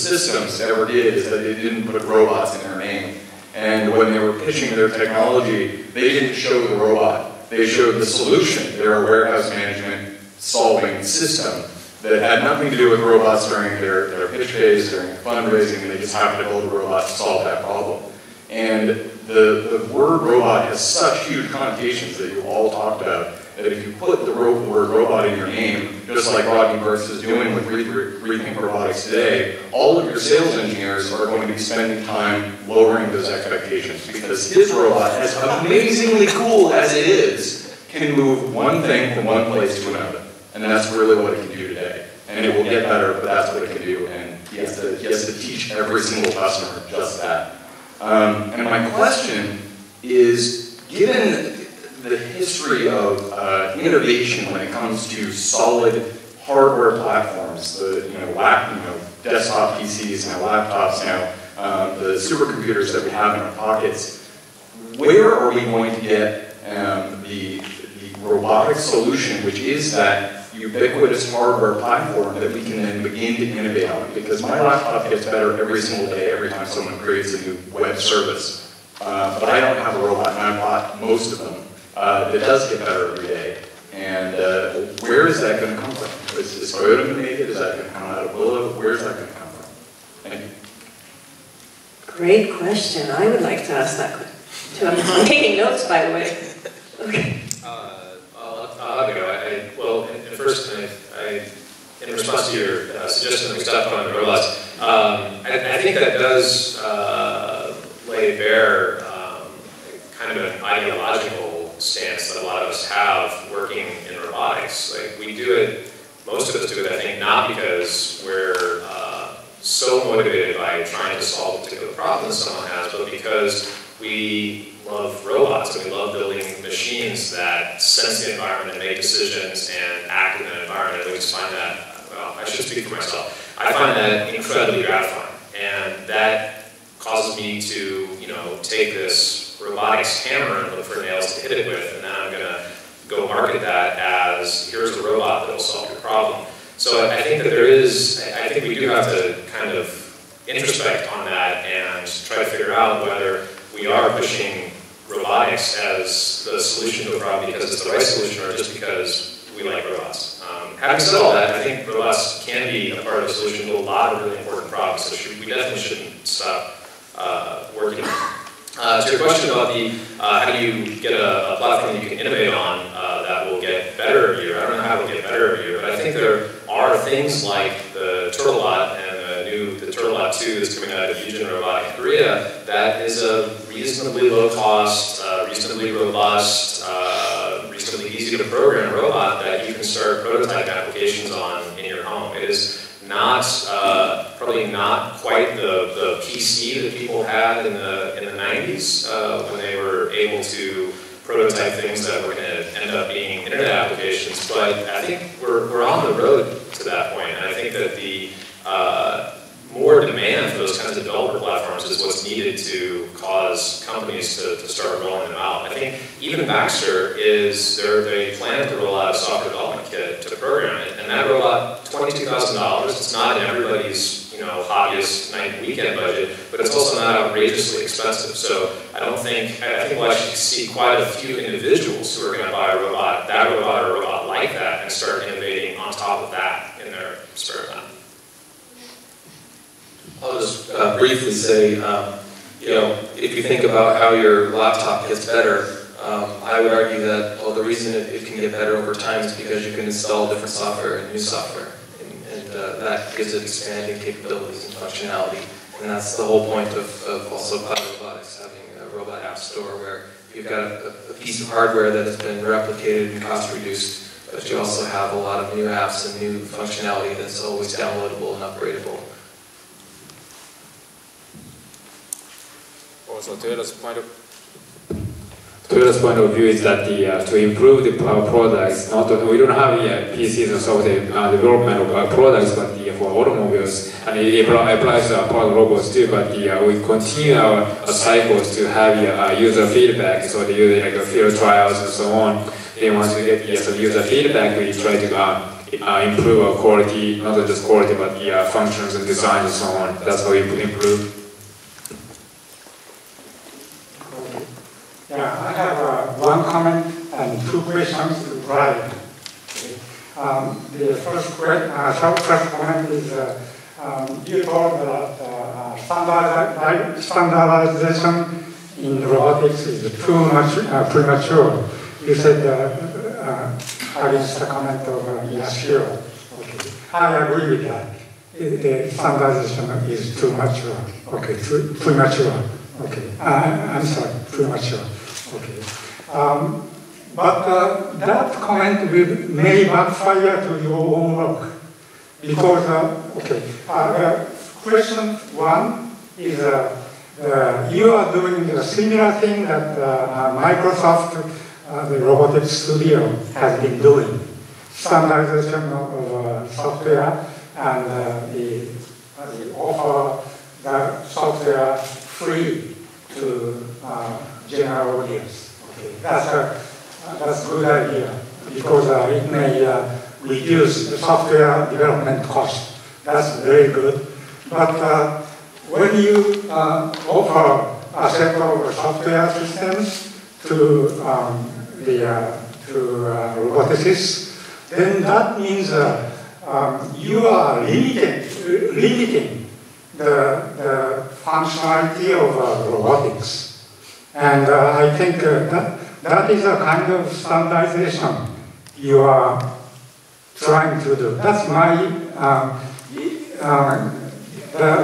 systems ever did is that they didn't put robots in their name. And when they were pitching their technology, they didn't show the robot. They showed the solution. They're a warehouse management solving system that had nothing to do with robots during their pitch phase, during fundraising, and they just happened to build a robot to solve that problem. And the word robot has such huge connotations that you all talked about, that if you put the word robot in your name, just like Rodney Burks is doing with Rethink Robotics today, all of your sales engineers are going to be spending time lowering those expectations, because his robot, as amazingly cool as it is, can move one thing from one place to another. And that's really what it can do today. And it will get better, but that's what it can do. And he has to teach every single customer just that. And my question is, given the history of innovation when it comes to solid hardware platforms, the desktop PCs, now laptops, now the supercomputers that we have in our pockets, where are we going to get the robotic solution, which is that ubiquitous hardware platform that we can then begin to innovate on? Because my laptop gets better every single day, every time someone creates a new web service. But I don't have a robot, and I've bought most of them, that does get better every day. And where is that going to come from? Is Toyota going to make it? Is that going to come out of Willow? Where is that going to come from? Thank you. Great question. I would like to ask that question. I'm taking notes, by the way. Okay. I'll have a go. Well, first, in response to your suggestion that we stop on the robots, I think that does lay bare kind of an ideological stance that a lot of us have working in robotics. Like, we do it, most of us do it, I think, not because we're so motivated by trying to solve a particular problem that someone has, but because we love robots and we love building machines that sense the environment and make decisions and act in an environment. And we just find that, well, I should speak for myself, I find that incredibly gratifying. And that causes me to, take this robotics hammer and look for nails to hit it with, and then I'm going to go market that as, here's a robot that will solve your problem. So I think that I think we do have to kind of introspect on that and try to figure out whether we are pushing robotics as the solution to a problem because it's the right solution or just because we like robots. Having said all that, I think robots can be a part of the solution to a lot of really important problems, so we definitely shouldn't stop working. To your question about how do you get a platform that you can innovate on that will get better every year, I don't know how it will get better every year, but I think there are things like the Turtlebot and the Turtlebot 2 that's coming out of Yujin Robotic in Korea that is a reasonably low cost, reasonably robust, reasonably easy to program robot that you can start prototype applications on in your home. It is not, probably not quite the PC that people had in the 90s when they were able to prototype things that were going to end up being internet applications, but I think we're on the road to that point, and I think that the more demand for those kinds of developer platforms is what's needed to cause companies to start rolling them out. I think even Baxter they plan to roll out a software development kit to program it, and that robot, $22,000. It's not in everybody's hobbyist night weekend budget, but it's also not outrageously expensive. So I think we'll actually see quite a few individuals who are going to buy a robot, that robot or a robot like that, and start innovating on top of that in their spare time. I'll just briefly say, if you think about how your laptop gets better, I would argue that the reason it can get better over time is because you can install different software and new software, and that gives it expanding capabilities and functionality. And that's the whole point of also Cloud Robotics, having a robot app store where you've got a piece of hardware that has been replicated and cost reduced, but you also have a lot of new apps and new functionality that's always downloadable and upgradable. So Toyota's point of view is that to improve the products, we don't have PCs or software development of products, but for automobiles, and it applies to our robots too. But we continue our cycles to have user feedback, so the user field trials and so on. Then once we get some user feedback, we try to improve our quality, not just quality, but the functions and design and so on. That's how we improve. Yeah, I have one comment and two questions to Brian. The first comment is you talked about standardization in robotics is too much premature. You said, against the comment of Yashiro. Okay. I agree with that. The standardization is too mature. Okay, too premature. Okay, I'm sorry, premature. Okay. But that comment may backfire to your own work. Because, question one is you are doing a similar thing that Microsoft, the Robotics Studio, has been doing. Standardization of software and the offer the software free to general audience. Okay. That's a good idea because it may reduce the software development cost. That's very good. But when you offer a set of software systems to roboticists, then that means you are limiting the functionality of robotics. And I think that is a kind of standardization you are trying to do. That's my,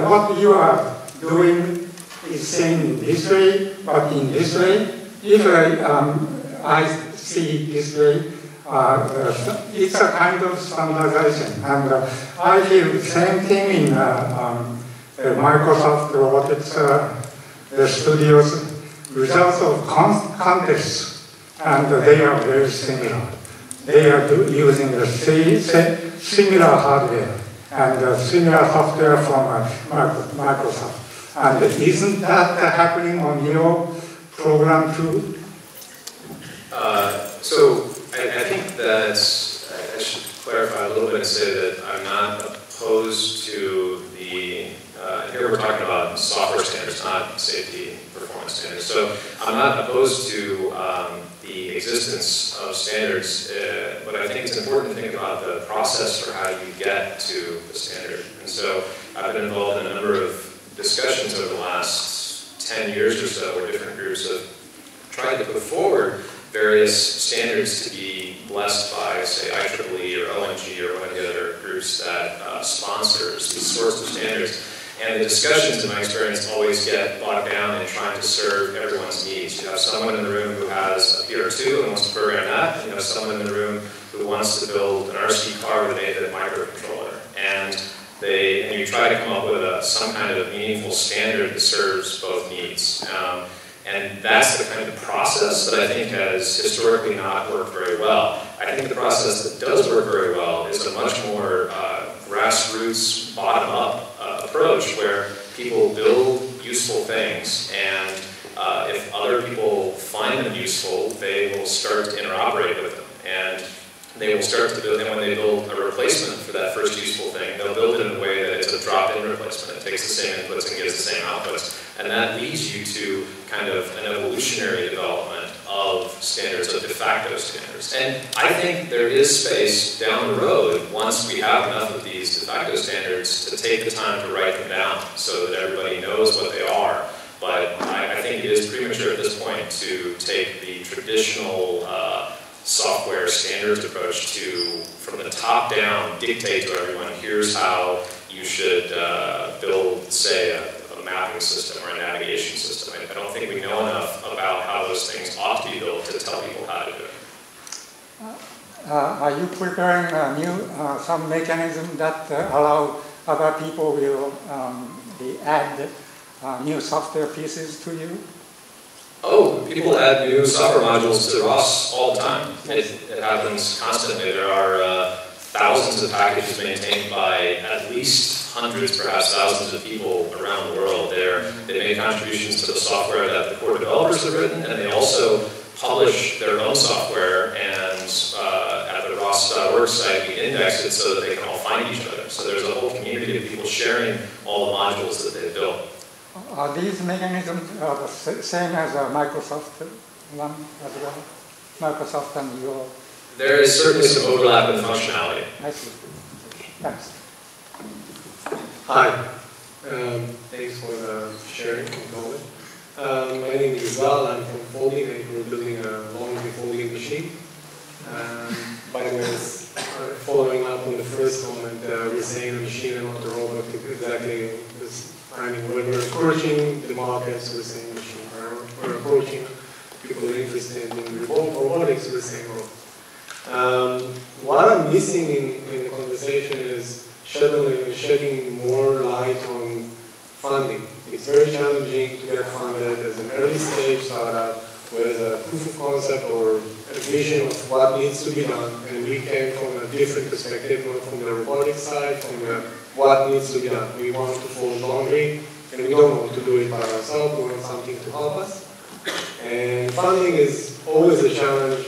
what you are doing is saying this way, but in this way. If I see it this way, it's a kind of standardization. And I feel the same thing in Microsoft Robotics, the studios. Results of contests, and they are very similar. They are using the similar hardware and similar software from Microsoft. And isn't that happening on your program too? So I think that I should clarify a little bit and say that I'm not opposed to the, here we're talking about software standards, not safety performance standards. So I'm not opposed to the existence of standards, but I think it's important to think about the process for how you get to the standard. And so I've been involved in a number of discussions over the last 10 years or so where different groups have tried to put forward various standards to be blessed by, say, IEEE or ONG or one of the other groups that sponsors these sorts of standards. And the discussions, in my experience, always get bogged down in trying to serve everyone's needs. You have someone in the room who has a PR2 and wants to program that, and you have someone in the room who wants to build an RC car with an 8-bit microcontroller. And you try to come up with some kind of meaningful standard that serves both needs. And that's the kind of process that I think has historically not worked very well. I think the process that does work very well is a much more grassroots, bottom-up approach where people build useful things, and if other people find them useful, they will start to interoperate with them. And they will start to build, and when they build a replacement for that first useful thing, they'll build it in a way that it's a drop-in replacement. It takes the same inputs and gives the same outputs. And that leads you to kind of an evolutionary development of standards, of de facto standards. And I think there is space down the road, once we have enough of these de facto standards, to take the time to write them down so that everybody knows what they are. But I think it is premature at this point to take the traditional software standards approach to, from the top down, dictate to everyone, here's how you should build, say, a mapping system or a navigation system. I don't think we know enough about how those things ought to be built to tell people how to do it. Are you preparing some mechanism that allow other people will add new software pieces to you? Oh, people add new software modules to ROS all the time. It happens constantly. There are thousands of packages maintained by at least hundreds, perhaps thousands of people around the world. They make contributions to the software that the core developers have written, and they also publish their own software and at the ROS across worksite, we indexed it so that they can all find each other. So there's a whole community of people sharing all the modules that they've built. Are these mechanisms the same as Microsoft one as well? Microsoft and your... There is certainly some overlap in the functionality. I see. Thanks. Hi. Thanks for sharing and comment. My name is Keizai. I'm from Folding, and we're building a laundry folding machine. By the way, following up on the first comment, we're saying the machine and not the robot exactly. I mean, when we're approaching the markets, we're saying machine. We're approaching people who are interested in robotics, we're saying robot. What I'm missing in the conversation is shedding more light on funding. It's very challenging to get funded as an early stage startup with a proof of concept or a vision of what needs to be done. And we came from a different perspective, not from the robotics side, from the what needs to be done. We want to fold laundry, and we don't want to do it by ourselves. We want something to help us. And funding is always a challenge.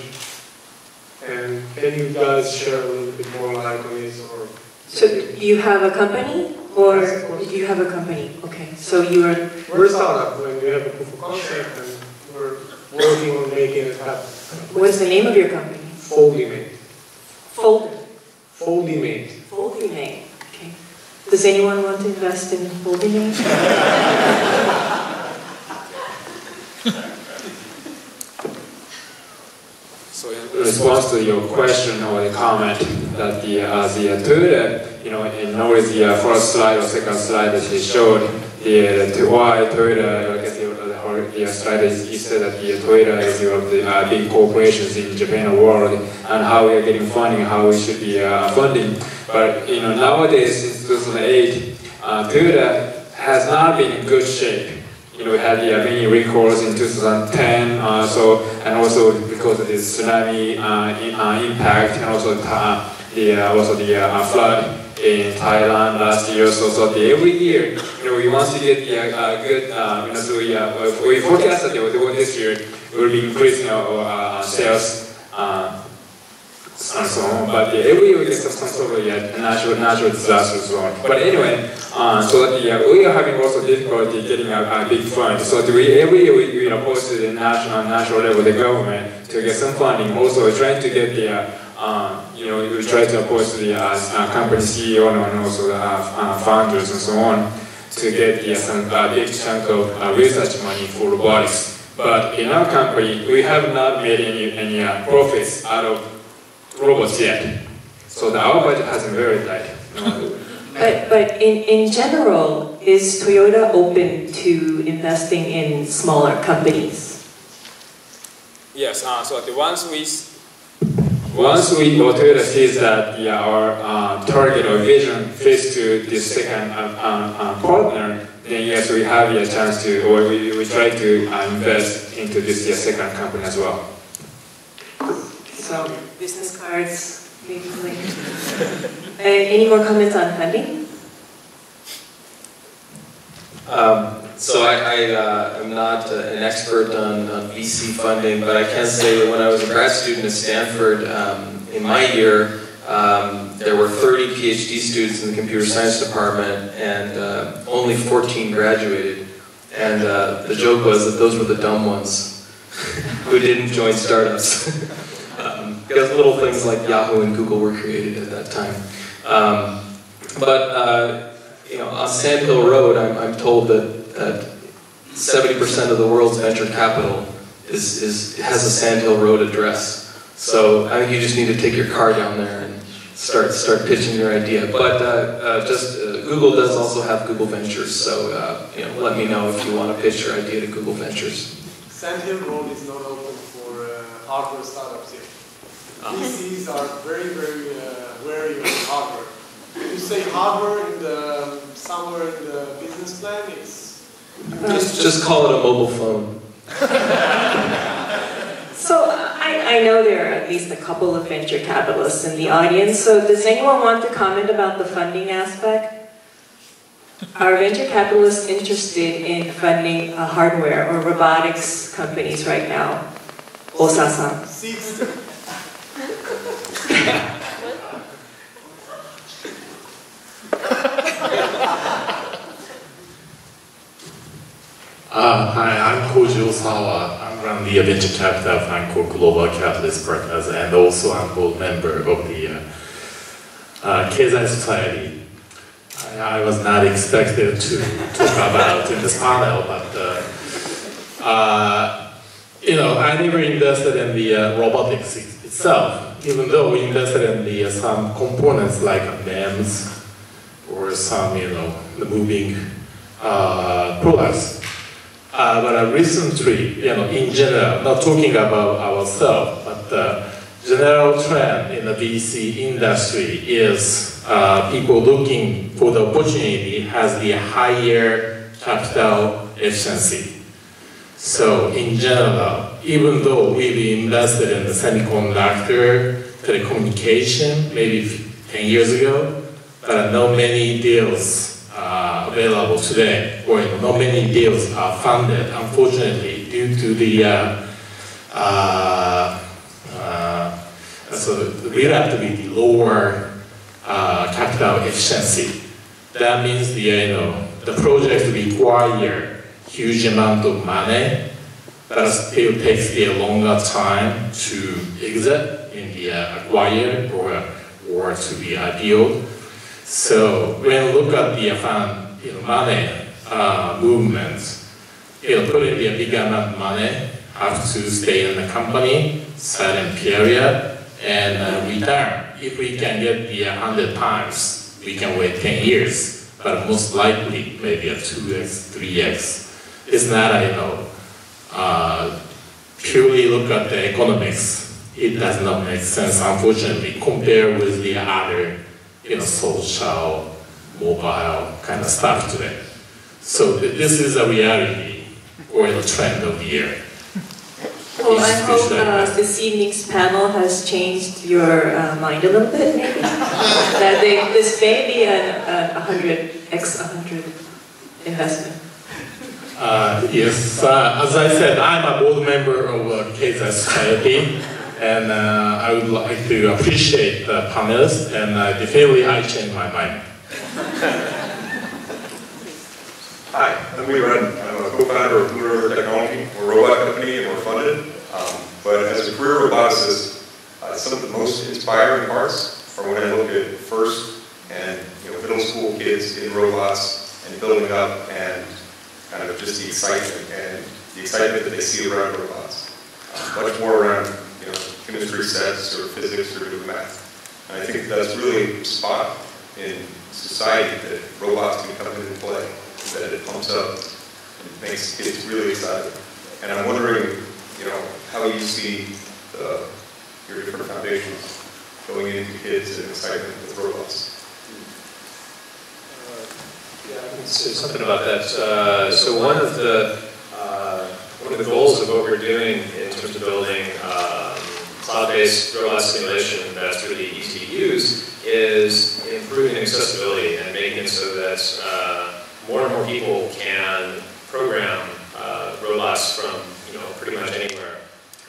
And can you guys share a little bit more light on this? Or So you have a company, or you have a company? Okay, so you are... We're a startup, and we have a proof of concept, and we're working on making it happen. What is the name of your company? Foldimate. Foldimate. Foldimate. Okay. Does anyone want to invest in Foldimate? So in response to your question or the comment that the Toyota, in always the first slide or second slide that they showed, why Toyota, I guess the slide is said that the Toyota is one of the big corporations in Japan and world, and how we are getting funding, how we should be funding. But nowadays, since 2008, Toyota has not been in good shape. We had many recalls in 2010, and also because of the tsunami impact, and also the flood in Thailand last year. So every year, we want to get good. We forecast that this year we will be increasing our sales. And so on, but every year we get some sort of natural disasters on. But anyway, so that we are having also difficulty getting a big fund. So every year we approach to the national level, the government, to get some funding. Also, we're trying to get we try to approach the company CEO and also the founders and so on to get some big chunk of research money for robotics. But in our company, we have not made any profits out of robots yet. So our budget has been very tight. But in general, is Toyota open to investing in smaller companies? Yes. So once Toyota sees that our target or vision fits to this second partner, then yes, we have a chance to, or we try to invest into this second company as well. So, business cards, maybe later. Any more comments on funding? So I'm not an expert on VC funding, but I can say that when I was a grad student at Stanford, in my year, there were 30 PhD students in the computer science department, and only 14 graduated. And the joke was that those were the dumb ones who didn't join startups. Because little things like Yahoo and Google were created at that time. On Sand Hill Road, I'm told that 70% of the world's venture capital has a Sand Hill Road address. So I think you just need to take your car down there and start pitching your idea. But Google does also have Google Ventures. So let me know if you want to pitch your idea to Google Ventures. Sand Hill Road is not open for hardware startups yet. VCs are very, very wary of hardware. If you say hardware somewhere in the business plan, it's... Just call it a mobile phone. So I know there are at least a couple of venture capitalists in the audience, so does anyone want to comment about the funding aspect? Are venture capitalists interested in funding hardware or robotics companies right now? Osa-san. Hi, I'm Koji Osawa. I run the venture capital fund called Global Capitalist Partners, and also I'm a board member of the Keizai Society. I was not expected to talk about in this panel, but you know, I never invested in the robotics itself, even though we invested in the some components like MEMS or some, you know, the moving products. But recently, you know, in general, not talking about ourselves, but the general trend in the VC industry is people looking for the opportunity has the higher capital efficiency. So in general, even though we've invested in the semiconductor, telecommunication, maybe 10 years ago, but not many deals available today, or not many deals are funded, unfortunately, due to the so relatively lower capital efficiency. That means the, you know, the project require huge amount of money, but still takes a longer time to exit in the acquired or to be IPO. So when you look at the fund, you know, money movements, you know, putting the big amount of money have to stay in the company certain period and return. If we can get the 100 times, we can wait 10 years, but most likely maybe a 2x, 3x. It's not, you know, purely look at the economics. It does not make sense, unfortunately, compared with the other, you know, social, mobile kind of stuff today. So this is a reality or the trend of the year. Well, I hope this evening's panel has changed your mind a little bit, maybe. That this may be a 100x100 investment. Yes, as I said, I'm a board member of Keizai Society, and I would like to appreciate the panelists, and definitely I changed my mind. Hi, I'm Lee Redden. I'm a co-founder of Blue River Technology. We're a robot company and we're funded. But as a career roboticist, some of the most inspiring parts are when I look at first and, you know, middle school kids in robots and building up and kind of just the excitement that they see around robots. Much more around, you know, chemistry sets or physics or doing math. And I think that's really a spot in society that robots can come into play, that it pumps up and makes kids really excited. And I'm wondering, you know, how you see your different foundations going into kids and excitement with robots. Yeah, I can say something about that. So one of the goals of what we're doing in terms of building cloud-based robot simulation that's really easy to use is improving accessibility and making it so that more and more people can program robots from, you know, pretty much anywhere.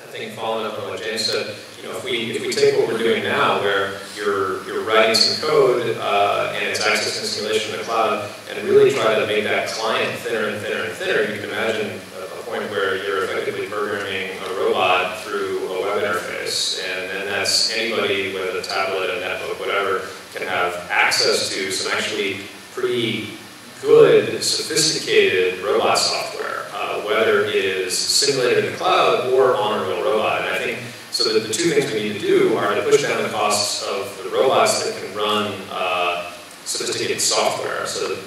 I think following up on what James said, you know, if we take what we're doing now, where you're writing some code and it's accessing simulation in the cloud, and really try to make that client thinner and thinner and thinner, you can imagine a point where you're effectively programming a robot through a web interface, and then that's anybody with a tablet, a netbook, whatever, can have access to some actually pretty good, sophisticated robot software, whether it is simulated in the cloud or on a real robot. And I think so that the two things we need to do are to push down the costs of the robots that can run sophisticated software, so that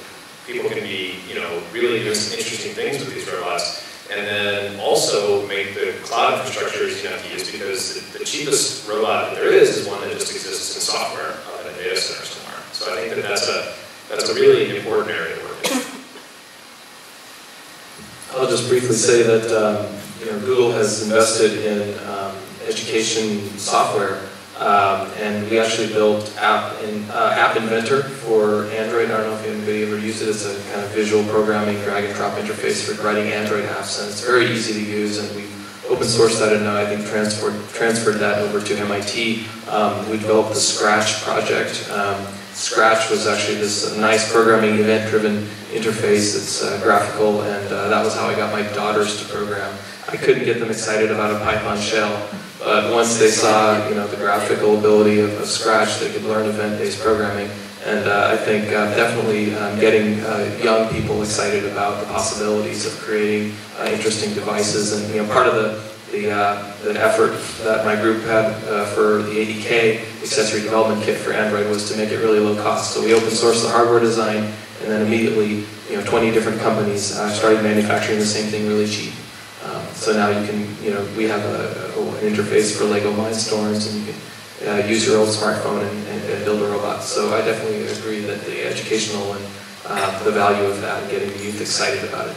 people can be, you know, really doing some interesting things with these robots, and then also make the cloud infrastructure easy enough to use, because the cheapest robot that there is one that just exists in software in a data center somewhere. So I think that that's a really important area to work in. I'll just briefly say that you know, Google has invested in education software, and we actually built App Inventor for Android. I don't know if anybody ever used it. It's a kind of visual programming drag and drop interface for writing Android apps, and it's very easy to use. And we open sourced that, and now I think transferred that over to MIT. We developed the Scratch project. Scratch was actually this nice programming event-driven interface that's graphical, and that was how I got my daughters to program. I couldn't get them excited about a Python shell, but once they saw the graphical ability of Scratch, they could learn event-based programming. And I think definitely getting young people excited about the possibilities of creating interesting devices. And part of the effort that my group had for the ADK accessory development kit for Android was to make it really low cost. So we open sourced the hardware design, and then immediately 20 different companies started manufacturing the same thing really cheap. So now you can, we have an interface for Lego Mindstorms, and you can use your old smartphone and build a robot. So I definitely agree that the educational and the value of that and getting the youth excited about it.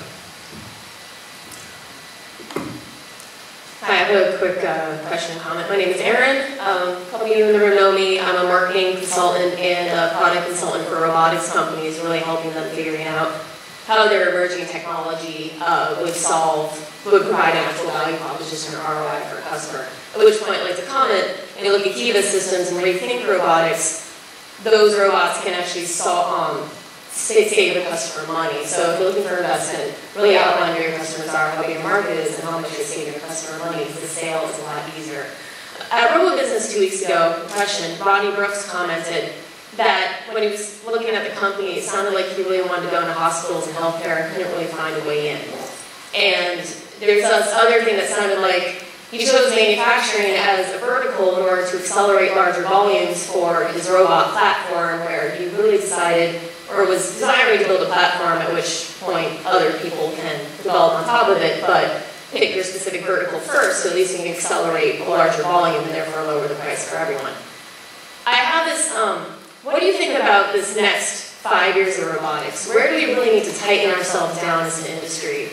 Hi, I have a quick question and comment. My name is Erin. A couple of you in the room know me. I'm a marketing consultant and a product consultant for robotics companies, really helping them figuring out how their emerging technology would provide an actual value proposition or ROI for a customer. At which point I'd like to comment, and you look at Kiva systems and rethink robotics, those robots can actually save the customer money. So if you're looking for investment, really outline who your customers are, how big your market is, and how much they save your customer money. The sale is a lot easier. At Robo Business 2 weeks ago, Rodney Brooks commented that when he was looking at the company, it sounded like he really wanted to go into hospitals and healthcare and couldn't really find a way in. And there's this other thing that sounded like he chose manufacturing as a vertical in order to accelerate larger volumes for his robot platform, where he really decided, or was desiring to build a platform at which point other people can develop on top of it, but pick your specific vertical first, so at least you can accelerate a larger volume and therefore lower the price for everyone. I have this, what do you think about this next 5 years of robotics? Where do we really need to tighten ourselves down as an industry?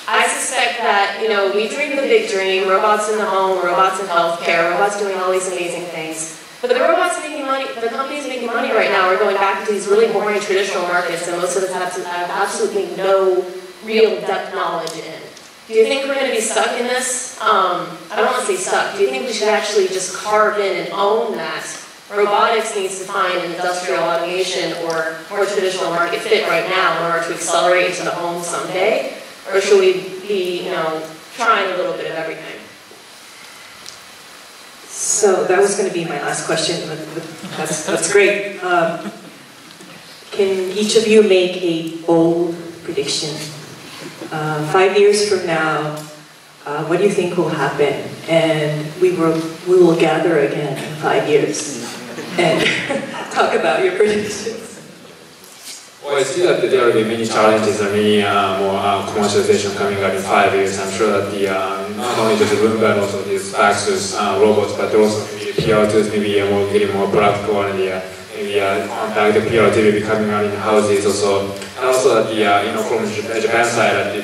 I suspect that, we dream the big dream, robots in the home, robots in healthcare, robots doing all these amazing things. But the robots making money, the companies making money right now are going back into these really boring traditional markets, and most of us have absolutely no real depth knowledge in. Do you think we're going to be stuck in this? I don't want to say stuck. Do you think we should actually just carve in and own that? Robotics needs to find an industrial automation or more traditional market fit right now in order to accelerate into the home someday? Or should we be, trying a little bit of everything? So that was going to be my last question, but that's great. Can each of you make a bold prediction? 5 years from now, what do you think will happen? And we will gather again in 5 years and talk about your predictions. Well, I see that there will be many challenges and many more commercialization coming out in 5 years. I'm sure that not only just the Roomba and also these Paxos robots, but also maybe PR2s getting more practical, and maybe the PR2 will be coming out in houses also. And also that from the Japan side,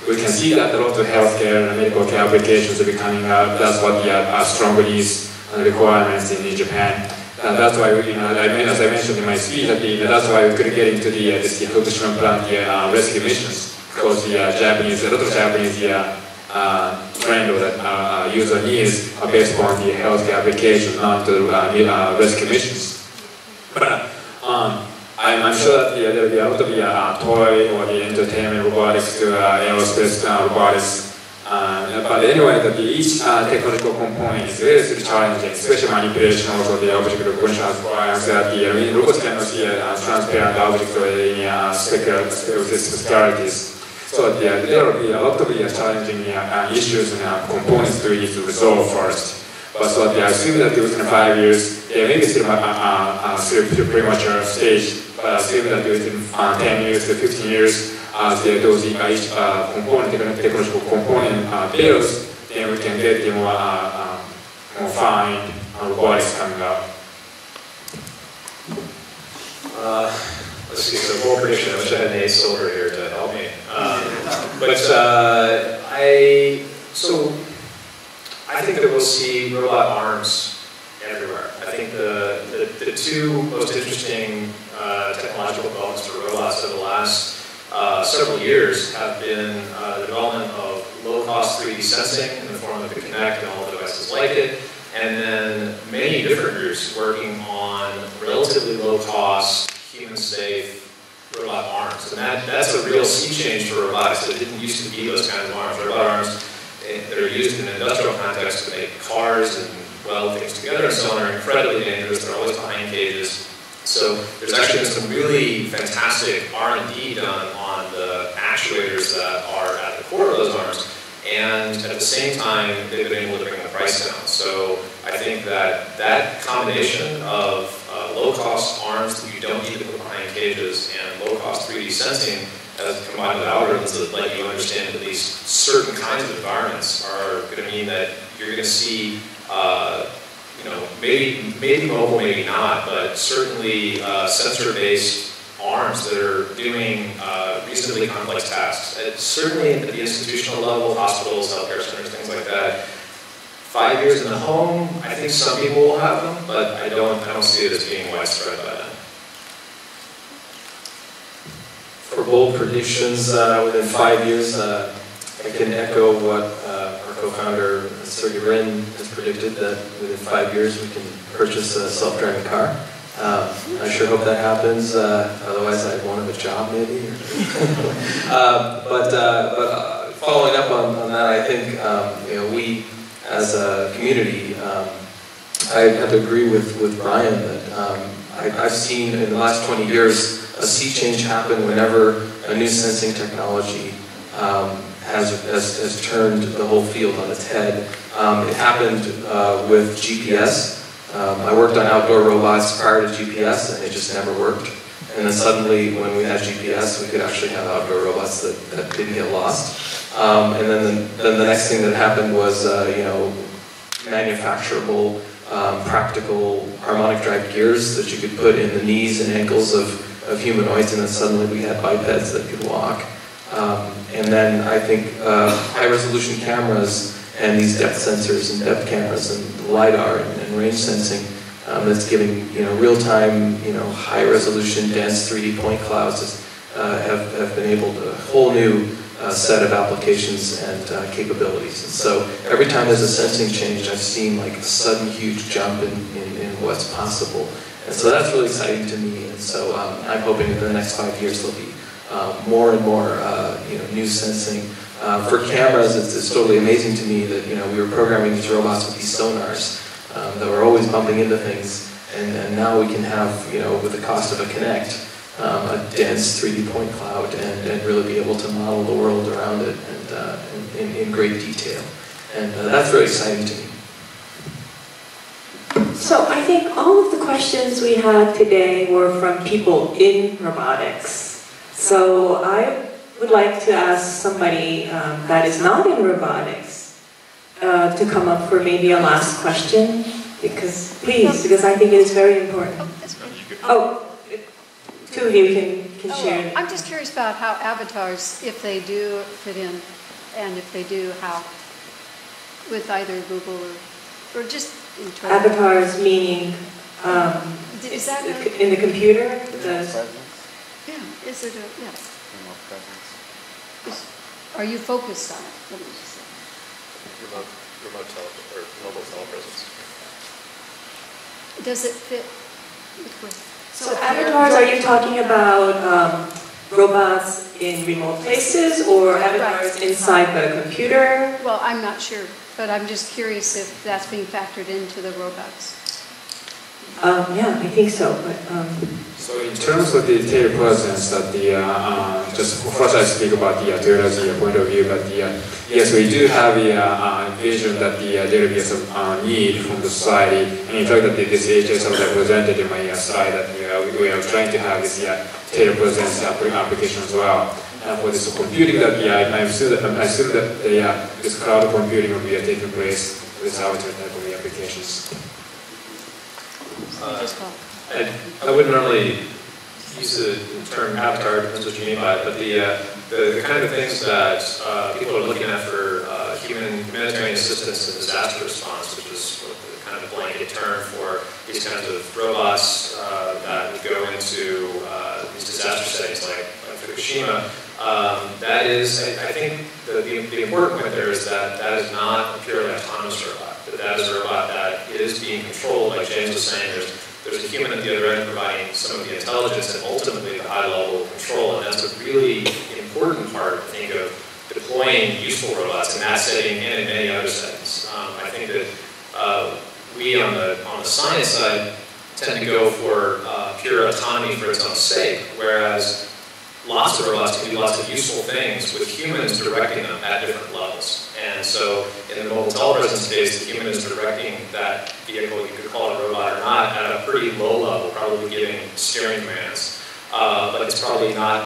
we can see that a lot of healthcare and medical care applications will be coming out. That's what the strong needs and requirements in Japan. That's why, as I mentioned in my speech, that's why we could get into this Fukushima plant rescue missions, because a lot of Japanese trend that user needs are based upon the healthcare application, not the rescue missions. But I'm sure that there will be a lot of toy or the entertainment robotics to aerospace robotics. But anyway, each technological component is very challenging, especially manipulation, also the object recognition as robots cannot see transparent objects or any spectralities. So there will be a lot of challenging issues and components to need to resolve first. But so I assume that within 5 years, there may be still a premature stage, but I assume that within 10 years to 15 years, as those each technological component builds, then we can get the more fine robotics coming out. Let's see, so bold prediction. I wish I had Nate Silver here to help me. I think that we'll see robot arms everywhere. I think the two most interesting technological developments for robots over the last several years have been the development of low-cost 3D sensing in the form of the Kinect and all the devices like it, and then many different groups working on relatively low-cost, human-safe robot arms. And that's a real sea change for robotics. It didn't used to be those kinds of arms. Robot arms that are used in an industrial context to make cars and weld things together and so on are incredibly dangerous. They're always behind cages. So there's actually been some really fantastic R&D done on the actuators that are at the core of those arms. And at the same time, they've been able to bring the price down. So I think that that combination of low-cost arms that you don't need to put behind cages and low-cost 3D sensing, as combined with algorithms that let you understand that these certain kinds of environments are going to mean that you're going to see, maybe mobile, maybe not, but certainly sensor-based arms that are doing reasonably complex tasks. Certainly at the institutional level, hospitals, healthcare centers, things like that. 5 years in the home, I think some people will have them, but I don't see it as being widespread by then. For bold predictions, within 5 years, I can echo what our co-founder, Sergey Brin, has predicted, that within 5 years we can purchase a self-driving car. I sure hope that happens, otherwise I won't have a job maybe. But following up on that, I think we as a community, I have to agree with Brian that I've seen in the last 20 years a sea change happen whenever a new sensing technology has turned the whole field on its head. It happened with GPS. I worked on outdoor robots prior to GPS and it just never worked. And then suddenly when we had GPS we could actually have outdoor robots that didn't get lost. And then the next thing that happened was manufacturable, practical harmonic drive gears that you could put in the knees and ankles of humanoids, and then suddenly we had bipeds that could walk. And then I think high resolution cameras and these depth sensors and depth cameras and LiDAR and range sensing that's giving real-time, high resolution, dense 3D point clouds have been able to a whole new set of applications and capabilities. And so every time there's a sensing change, I've seen like a sudden huge jump in what's possible. And so that's really exciting to me. And so I'm hoping in the next 5 years there'll be more and more new sensing. For cameras, it's totally amazing to me that we were programming these robots with these sonars that were always bumping into things, and now we can have, with the cost of a Kinect, a dense 3D point cloud and really be able to model the world around it and in great detail. And that's very exciting to me. So I think all of the questions we had today were from people in robotics. So I would like to ask somebody that is not in robotics to come up for maybe a last question, because I think it is very important. Oh, two of you can share. I'm just curious about how avatars, if they do fit in, and if they do, how, with either Google or just in terms of... Avatars meaning is that in the computer? Yeah, is it a, yeah. Are you focused on it? Let me just say. Mobile telepresence. Does it fit with... So avatars, are you talking about robots in remote places or avatars inside the computer? Well, I'm not sure, but I'm just curious if that's being factored into the robots. Yeah, I think so. But, So in terms of the telepresence, that just first I speak about the technology point of view, but yes, we do have a vision that there will be some need from the society, and in fact that this HS was represented in my slide that we are trying to have this telepresence application as well. And for this computing that I assume that this cloud computing will be taking place with our type of applications. I wouldn't normally use the term avatar, depends what you mean by it, but the kind of things that people are looking at for humanitarian assistance and disaster response, which is kind of a blanket term for these kinds of robots that would go into these disaster settings like Fukushima. That is, I think the important point there is that that is not a purely autonomous robot. That that that is a robot that is being controlled, like James was saying, there's a human at the other end providing some of the intelligence and ultimately the high level of control, and that's a really important part, I think, of deploying useful robots in that setting and in many other settings. I think that we on the science side tend to go for pure autonomy for its own sake, whereas lots of robots can do lots of useful things with humans directing them at different levels. And so in the mobile telepresence case, the human is directing that vehicle, you could call it a robot or not, at a pretty low level, probably giving steering commands. But it's probably not